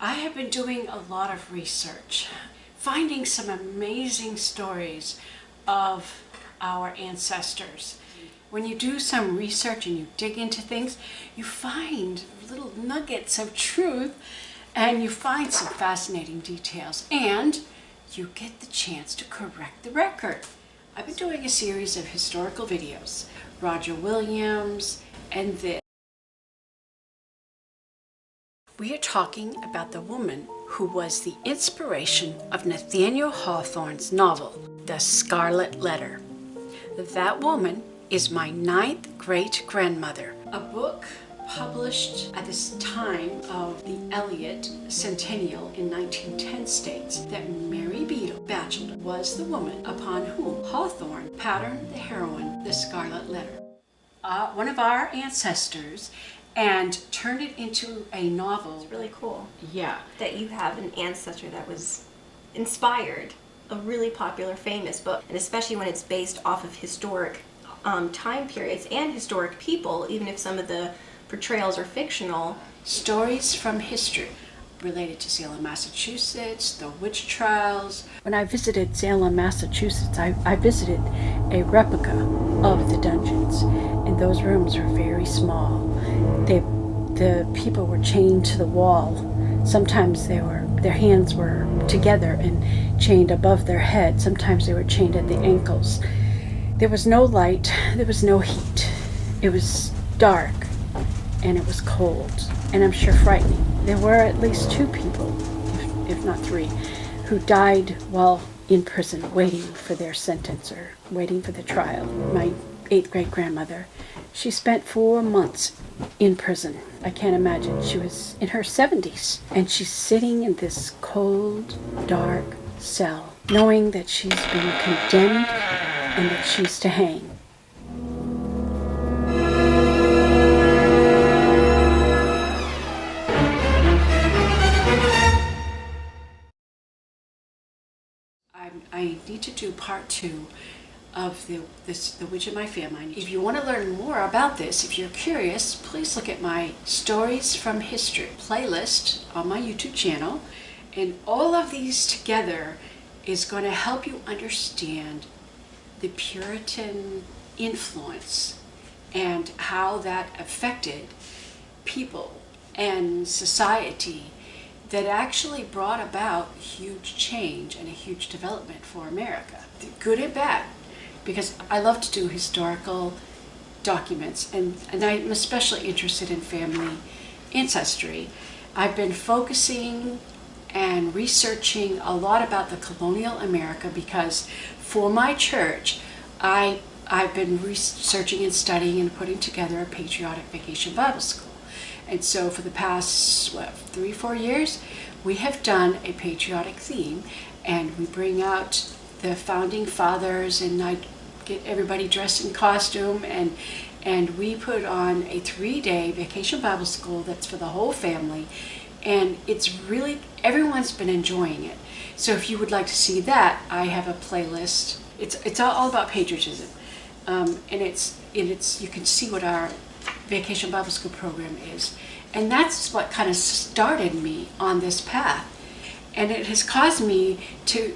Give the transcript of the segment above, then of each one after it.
I have been doing a lot of research, finding some amazing stories of our ancestors. When you do some research and you dig into things, you find little nuggets of truth and you find some fascinating details and you get the chance to correct the record. I've been doing a series of historical videos, Roger Williams and this. We are talking about the woman who was the inspiration of Nathaniel Hawthorne's novel, The Scarlet Letter. That woman is my 9th great-grandmother, a book published at this time of the Eliot Centennial in 1910 states that Mary Beadle Batchelor was the woman upon whom Hawthorne patterned the heroine, The Scarlet Letter. One of our ancestors, and turned it into a novel. It's really cool. Yeah. That you have an ancestor that was inspired a really popular, famous book, and especially when it's based off of historic time periods and historic people, even if some of the portrayals are fictional. Stories from history related to Salem, Massachusetts, the witch trials. When I visited Salem, Massachusetts, I visited a replica of the dungeons, and those rooms were very small. The people were chained to the wall. Sometimes their hands were together and chained above their head. Sometimes they were chained at the ankles. There was no light, there was no heat. It was dark and it was cold, and I'm sure frightening. There were at least 2 people, if not 3, who died while in prison waiting for their sentence or waiting for the trial. My 8th great-grandmother, she spent 4 months in prison. I can't imagine. She was in her 70s, and she's sitting in this cold, dark cell, knowing that she's been condemned and that she's to hang. I need to do part 2 of the Witch in My Family. If you want to learn more about this, if you're curious, please look at my Stories from History playlist on my YouTube channel. And all of these together is going to help you understand the Puritan influence and how that affected people and society that actually brought about huge change and a huge development for America, good and bad. Because I love to do historical documents, and I'm especially interested in family ancestry. I've been focusing and researching a lot about the colonial America because for my church, I've been researching and studying and putting together a patriotic vacation Bible school. And so for the past, 3-4 years, we have done a patriotic theme, and we bring out the founding fathers, and I get everybody dressed in costume, and we put on a 3-day vacation Bible school that's for the whole family, and it's really, everyone's been enjoying it. So if you would like to see that, I have a playlist. It's all about patriotism, and it's you can see what our Vacation Bible School program is, and that's what kind of started me on this path, and it has caused me to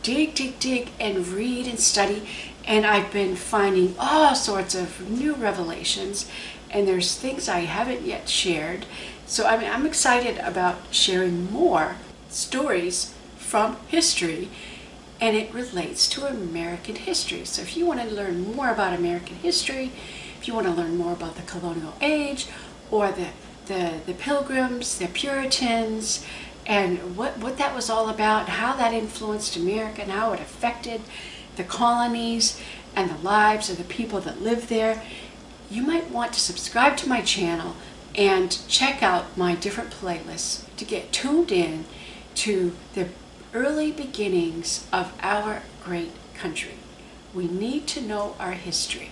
dig and read and study, and I've been finding all sorts of new revelations, and there's things I haven't yet shared. So I'm excited about sharing more stories from history, and it relates to American history. So if you want to learn more about American history, if you want to learn more about the colonial age, or the Pilgrims, the Puritans, and what that was all about, how that influenced America, and how it affected the colonies and the lives of the people that lived there, you might want to subscribe to my channel and check out my different playlists to get tuned in to the early beginnings of our great country. We need to know our history,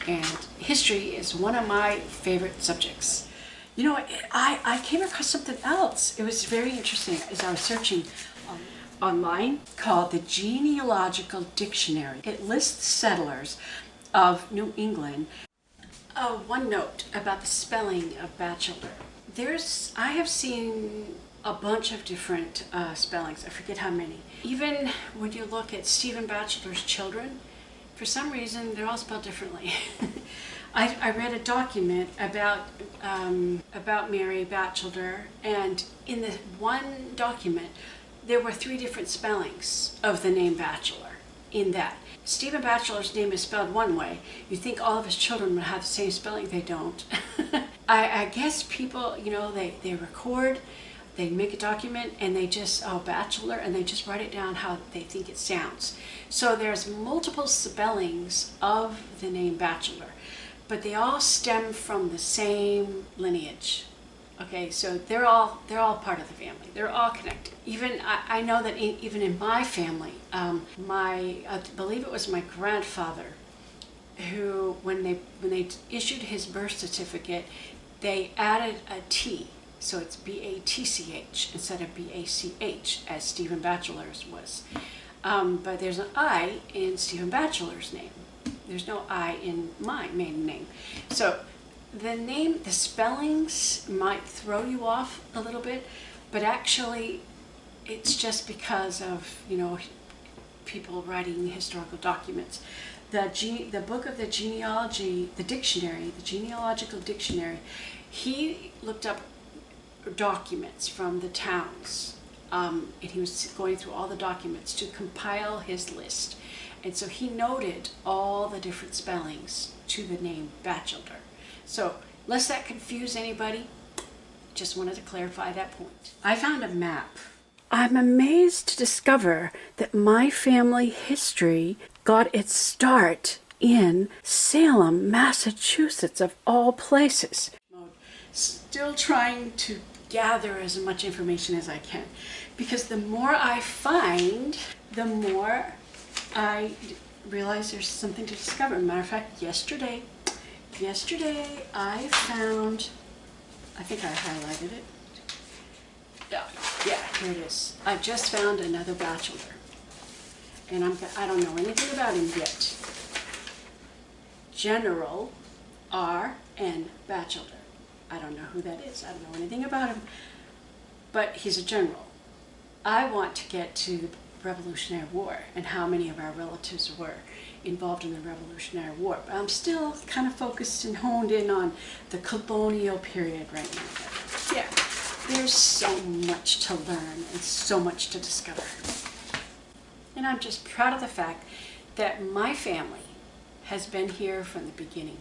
and history is one of my favorite subjects. You know, I came across something else. It was very interesting as I was searching online, called the Genealogical Dictionary. It lists settlers of New England. One note about the spelling of bachelor. I have seen a bunch of different spellings. I forget how many. Even when you look at Stephen Batchelor's children, for some reason they're all spelled differently. I read a document about Mary Batchelor, and in the one document there were 3 different spellings of the name Batchelor. In that Stephen Batchelor's name is spelled one way. You think all of his children would have the same spelling. They don't. I guess people, they record, they make a document, and they just, Batchelor, and they just write it down how they think it sounds. So there's multiple spellings of the name Batchelor, but they all stem from the same lineage. Okay, so they're all part of the family. They're all connected. Even I know that even in my family, I believe it was my grandfather, who when they issued his birth certificate, they added a T, so it's B-A-T-C-H instead of B-A-C-H as Stephen Batchelor's was. But there's an I in Stephen Batchelor's name. There's no I in my maiden name. So the spellings might throw you off a little bit, but actually it's just because of, people writing historical documents. The book of the genealogy, the genealogical dictionary, he looked up documents from the towns, and he was going through all the documents to compile his list. And so he noted all the different spellings to the name Batchelor. So, lest that confuse anybody, just wanted to clarify that point. I found a map. I'm amazed to discover that my family history got its start in Salem, Massachusetts, of all places. Still trying to gather as much information as I can, because the more I find, the more I realize there's something to discover. Matter of fact, yesterday I found, I think I highlighted it. Yeah, here it is. I just found another Batchelor, and I don't know anything about him yet. General R.N. Batchelor. I don't know who that is. I don't know anything about him, but he's a general. I want to get to the Revolutionary War and how many of our relatives were involved in the Revolutionary War. But I'm still kind of focused and honed in on the colonial period right now. But yeah, there's so much to learn and so much to discover. And I'm just proud of the fact that my family has been here from the beginning.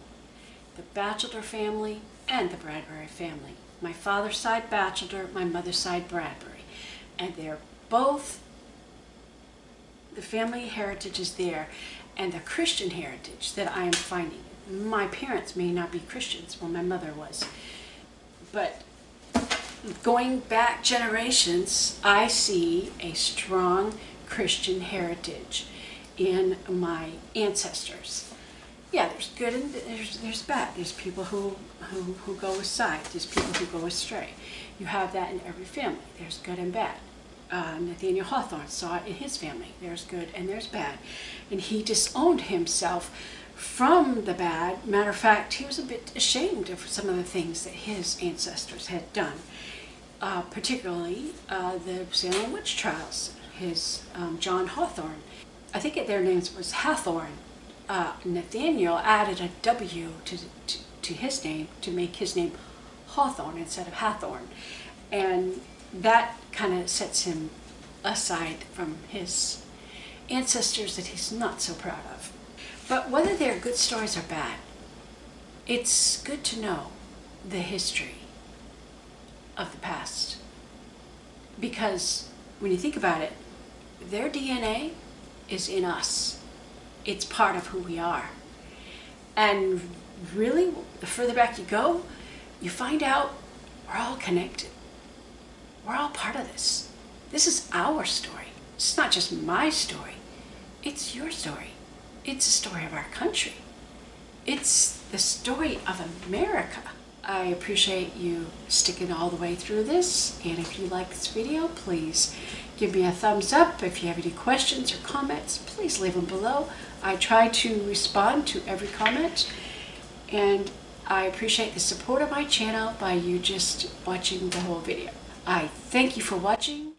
The Batchelor family and the Bradbury family. My father's side Batchelor, my mother's side Bradbury. And they're both, the family heritage is there, and the Christian heritage that I am finding. My parents may not be Christians, well, my mother was. But going back generations, I see a strong Christian heritage in my ancestors. Yeah, there's good and there's bad. There's people who go aside. There's people who go astray. You have that in every family. There's good and bad. Nathaniel Hawthorne saw it in his family. There's good and there's bad. And he disowned himself from the bad. Matter of fact, he was a bit ashamed of some of the things that his ancestors had done. Particularly the Salem witch trials. His John Hawthorne. I think their names was Hathorne. Nathaniel added a W to his name to make his name Hawthorne instead of Hathorne. And that kind of sets him aside from his ancestors that he's not so proud of. But whether they're good stories or bad, it's good to know the history of the past. Because when you think about it, their DNA is in us. It's part of who we are. And really, the further back you go, you find out we're all connected. We're all part of this. This is our story. It's not just my story. It's your story. It's the story of our country. It's the story of America. I appreciate you sticking all the way through this. And if you like this video, please give me a thumbs up. If you have any questions or comments, please leave them below. I try to respond to every comment. And I appreciate the support of my channel by you just watching the whole video. I thank you for watching.